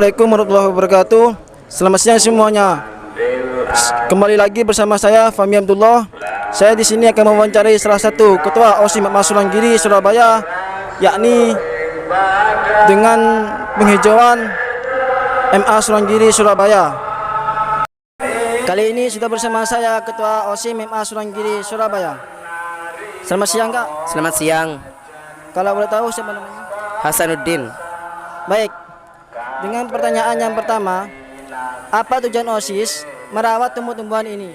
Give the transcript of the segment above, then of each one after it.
Assalamualaikum warahmatullahi wabarakatuh. Selamat siang semuanya. Kembali lagi bersama saya Fahmi Abdullah. Saya di sini akan mewawancarai salah satu ketua OSIM MA Sulanggiri Surabaya, yakni dengan penghijauan MA Sulanggiri Surabaya. Kali ini sudah bersama saya ketua OSIM MA Sulanggiri Surabaya. Selamat siang, Kak. Selamat siang, Kalau boleh tahu siapa namanya? Hasanuddin. Baik. Dengan pertanyaan yang pertama, apa tujuan OSIS merawat tumbuh-tumbuhan ini?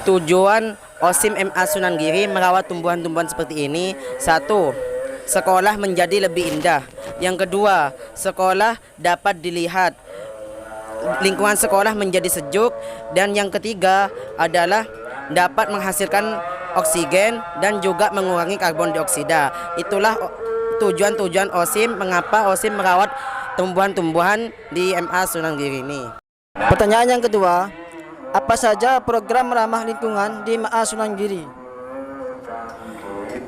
Tujuan OSIM MA Sulanggiri merawat tumbuhan-tumbuhan seperti ini: satu, sekolah menjadi lebih indah. Yang kedua, sekolah dapat dilihat, lingkungan sekolah menjadi sejuk. Dan yang ketiga adalah dapat menghasilkan oksigen dan juga mengurangi karbon dioksida. Itulah tujuan-tujuan OSIM, mengapa OSIM merawat tumbuhan-tumbuhan di MA Sulanggiri ini. Pertanyaan yang kedua, apa saja program ramah lingkungan di MA Sulanggiri?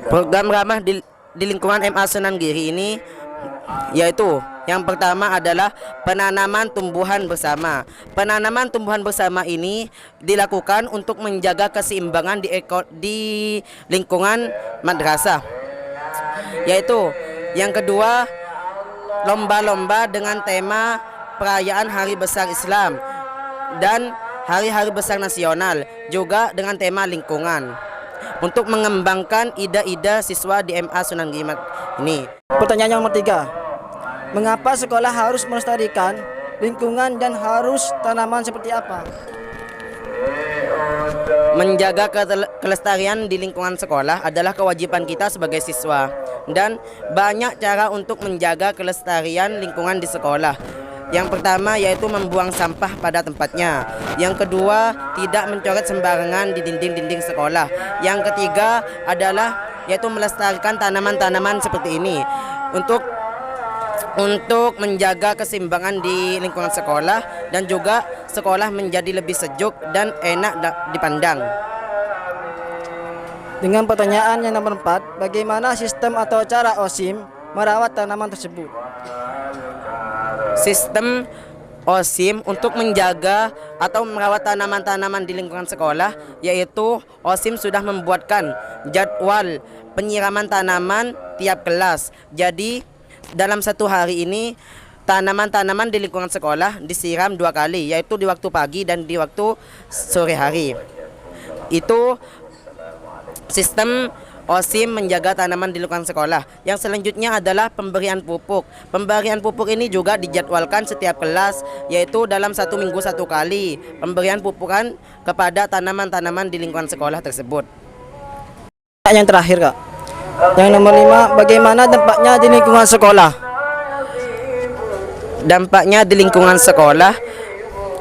Program ramah di lingkungan MA Sulanggiri ini yaitu yang pertama adalah penanaman tumbuhan bersama. Penanaman tumbuhan bersama ini dilakukan untuk menjaga keseimbangan di lingkungan madrasah. Yaitu yang kedua, lomba-lomba dengan tema perayaan Hari Besar Islam dan hari-hari besar nasional, juga dengan tema lingkungan, untuk mengembangkan ide-ide siswa di MA Sulanggiri ini. Pertanyaan yang nomor 3, mengapa sekolah harus melestarikan lingkungan dan harus tanaman seperti apa? Menjaga kelestarian di lingkungan sekolah adalah kewajiban kita sebagai siswa, dan banyak cara untuk menjaga kelestarian lingkungan di sekolah. Yang pertama yaitu membuang sampah pada tempatnya. Yang kedua, tidak mencoret sembarangan di dinding-dinding sekolah. Yang ketiga adalah yaitu melestarikan tanaman-tanaman seperti ini untuk menjaga keseimbangan di lingkungan sekolah, dan juga sekolah menjadi lebih sejuk dan enak dipandang. Dengan pertanyaan yang nomor 4, bagaimana sistem atau cara OSIM merawat tanaman tersebut? Sistem OSIM untuk menjaga atau merawat tanaman-tanaman di lingkungan sekolah, yaitu OSIM sudah membuatkan jadwal penyiraman tanaman tiap kelas. Jadi dalam satu hari ini tanaman-tanaman di lingkungan sekolah disiram 2 kali, yaitu di waktu pagi dan di waktu sore hari. Itu sistem OSIM menjaga tanaman di lingkungan sekolah. Yang selanjutnya adalah pemberian pupuk. Pemberian pupuk ini juga dijadwalkan setiap kelas, yaitu dalam 1 minggu 1 kali pemberian pupukan kepada tanaman-tanaman di lingkungan sekolah tersebut. Yang terakhir, Kak. Yang nomor 5, bagaimana dampaknya di lingkungan sekolah? Dampaknya di lingkungan sekolah,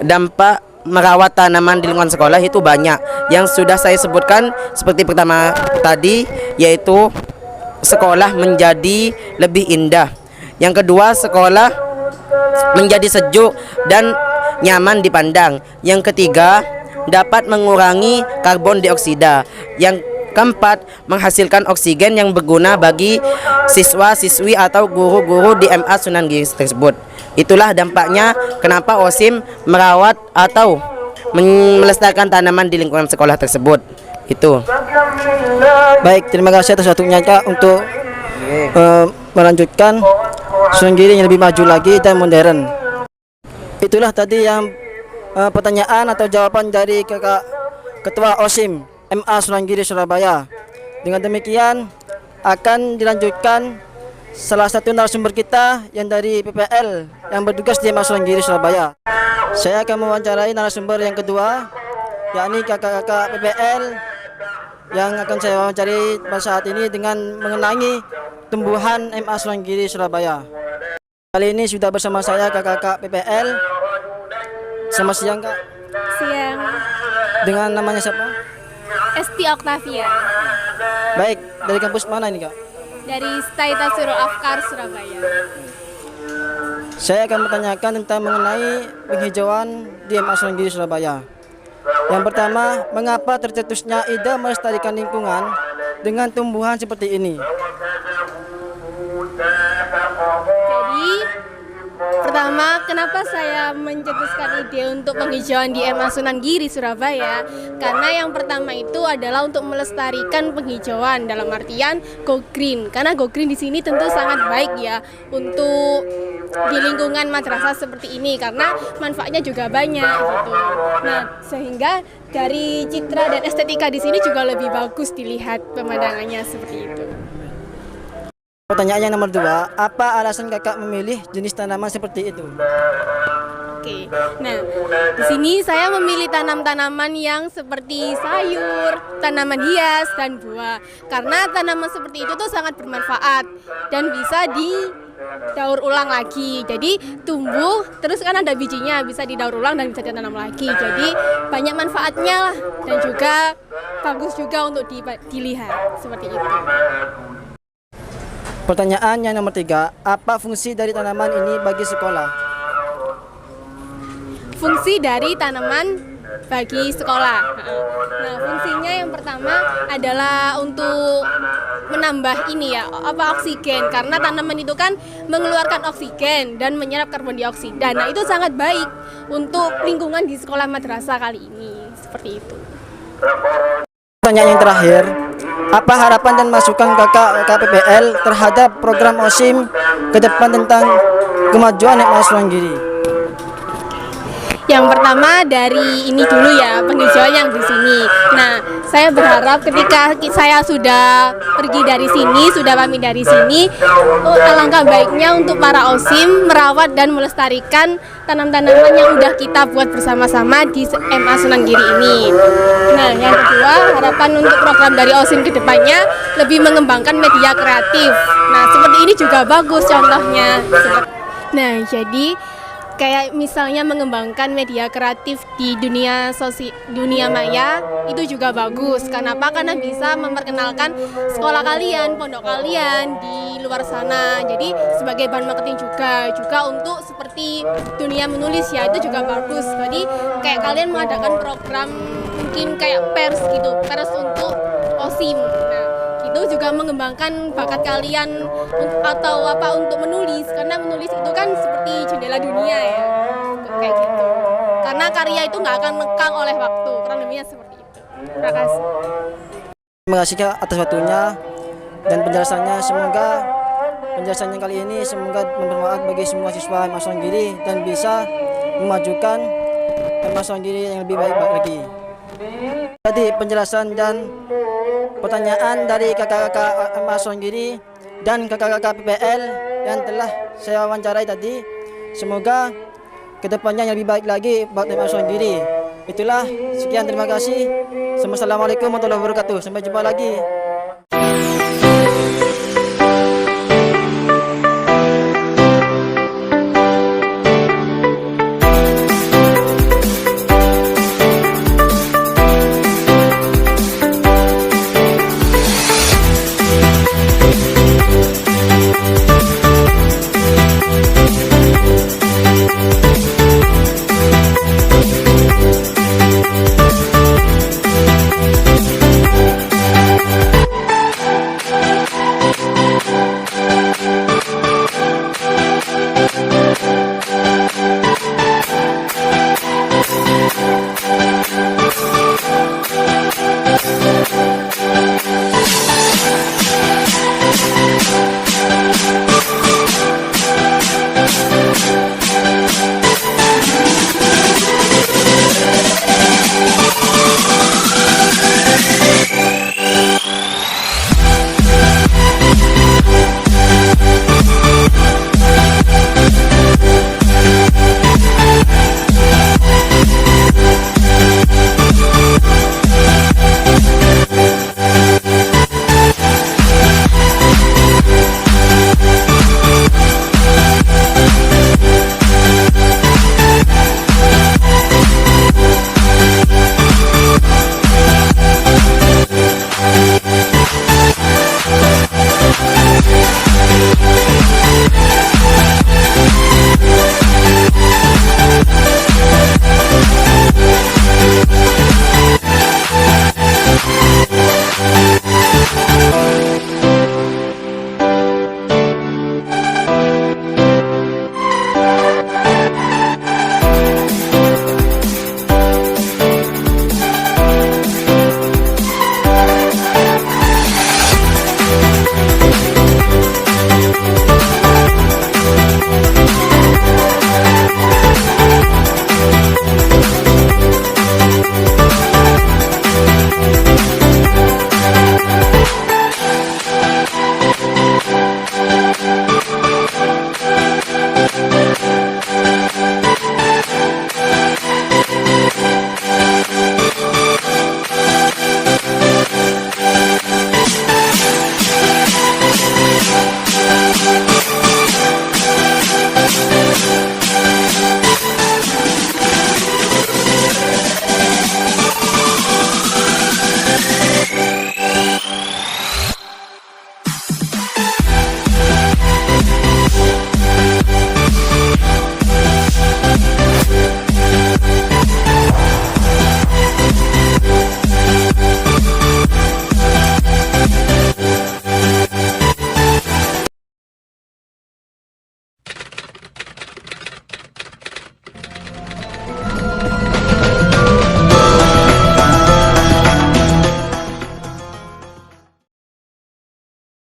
dampak merawat tanaman di lingkungan sekolah itu banyak. Yang sudah saya sebutkan seperti pertama tadi, yaitu sekolah menjadi lebih indah. Yang kedua, sekolah menjadi sejuk dan nyaman dipandang. Yang ketiga, dapat mengurangi karbon dioksida. Yang keempat, menghasilkan oksigen yang berguna bagi siswa-siswi atau guru-guru di MA Sulanggiri tersebut. Itulah dampaknya kenapa OSIM merawat atau melestarikan tanaman di lingkungan sekolah tersebut. Itu. Baik, terima kasih atas waktunya, Kak, untuk melanjutkan Sulanggiri yang lebih maju lagi dan modern. Itulah tadi yang pertanyaan atau jawaban dari Kakak Ketua OSIM MA Sulanggiri Surabaya. Dengan demikian akan dilanjutkan salah satu narasumber kita yang dari PPL yang bertugas di MA Sulanggiri Surabaya. Saya akan mewawancarai narasumber yang kedua, yakni kakak-kakak PPL yang akan saya wawancari pada saat ini dengan mengenangi tumbuhan MA Sulanggiri Surabaya. Kali ini sudah bersama saya kakak-kakak PPL. Selamat siang, Kak. Siang. Dengan namanya siapa? Esti Oktavia Baik, dari kampus mana ini, Kak? dari Staita Surul Afkar Surabaya. Saya akan bertanyakan tentang mengenai penghijauan di MA Sulanggiri Surabaya. Yang pertama, mengapa tercetusnya ide melestarikan lingkungan dengan tumbuhan seperti ini? Jadi pertama, kenapa saya mencetuskan ide untuk penghijauan di MA Sunan Giri, Surabaya? Karena yang pertama itu adalah untuk melestarikan penghijauan dalam artian go green. Karena go green di sini tentu sangat baik ya untuk di lingkungan madrasah seperti ini karena manfaatnya juga banyak gitu. Nah, sehingga dari citra dan estetika di sini juga lebih bagus dilihat pemandangannya seperti itu. Pertanyaan yang nomor 2, apa alasan kakak memilih jenis tanaman seperti itu? Oke, nah di sini saya memilih tanam-tanaman yang seperti sayur, tanaman hias dan buah. Karena tanaman seperti itu tuh sangat bermanfaat dan bisa didaur ulang lagi. Jadi tumbuh, terus kan ada bijinya, bisa didaur ulang dan bisa ditanam lagi. Jadi banyak manfaatnya lah dan juga bagus juga untuk dilihat seperti itu. Pertanyaan yang nomor 3, apa fungsi dari tanaman ini bagi sekolah? Fungsi dari tanaman bagi sekolah. Nah, fungsinya yang pertama adalah untuk menambah ini ya, oksigen karena tanaman itu kan mengeluarkan oksigen dan menyerap karbon dioksida. Nah, itu sangat baik untuk lingkungan di sekolah madrasah kali ini. Seperti itu. Pertanyaan yang terakhir, apa harapan dan masukan kakak KPPL terhadap program OSIM ke depan tentang kemajuan MA Sunan Giri? Yang pertama dari ini dulu ya, penghijauan yang di sini. Nah, saya berharap ketika saya sudah pergi dari sini, sudah pamit dari sini, alangkah baiknya untuk para OSIM merawat dan melestarikan tanam-tanaman yang udah kita buat bersama-sama di MA Sunan Giri ini. Nah, yang kedua, harapan untuk program dari OSIM ke depannya lebih mengembangkan media kreatif. Nah, seperti ini juga bagus contohnya. Nah, jadi kayak misalnya mengembangkan media kreatif di dunia maya itu juga bagus. Kenapa? Karena bisa memperkenalkan sekolah kalian, pondok kalian di luar sana. Jadi sebagai bahan marketing juga untuk seperti dunia menulis ya, itu juga bagus. Jadi kayak kalian mengadakan program mungkin kayak pers untuk OSIM. Nah, itu juga mengembangkan bakat kalian atau untuk menulis, karena menulis itu kan seperti jendela dunia ya, kayak gitu. Karena karya itu nggak akan lekang oleh waktu, kurang lebihnya seperti itu. Terima kasih. Terima kasih Kak atas waktunya dan penjelasannya. Semoga penjelasannya kali ini bermanfaat bagi semua siswa MA Sunan Giri dan bisa memajukan MA Sunan Giri yang lebih baik lagi. Tadi penjelasan dan pertanyaan dari kakak-kakak MA Sunan Giri dan kakak-kakak PPL yang telah saya wawancarai tadi. Semoga kedepannya yang lebih baik lagi buat MA Sunan Giri. Itulah, sekian, terima kasih. Assalamualaikum warahmatullahi wabarakatuh. Sampai jumpa lagi.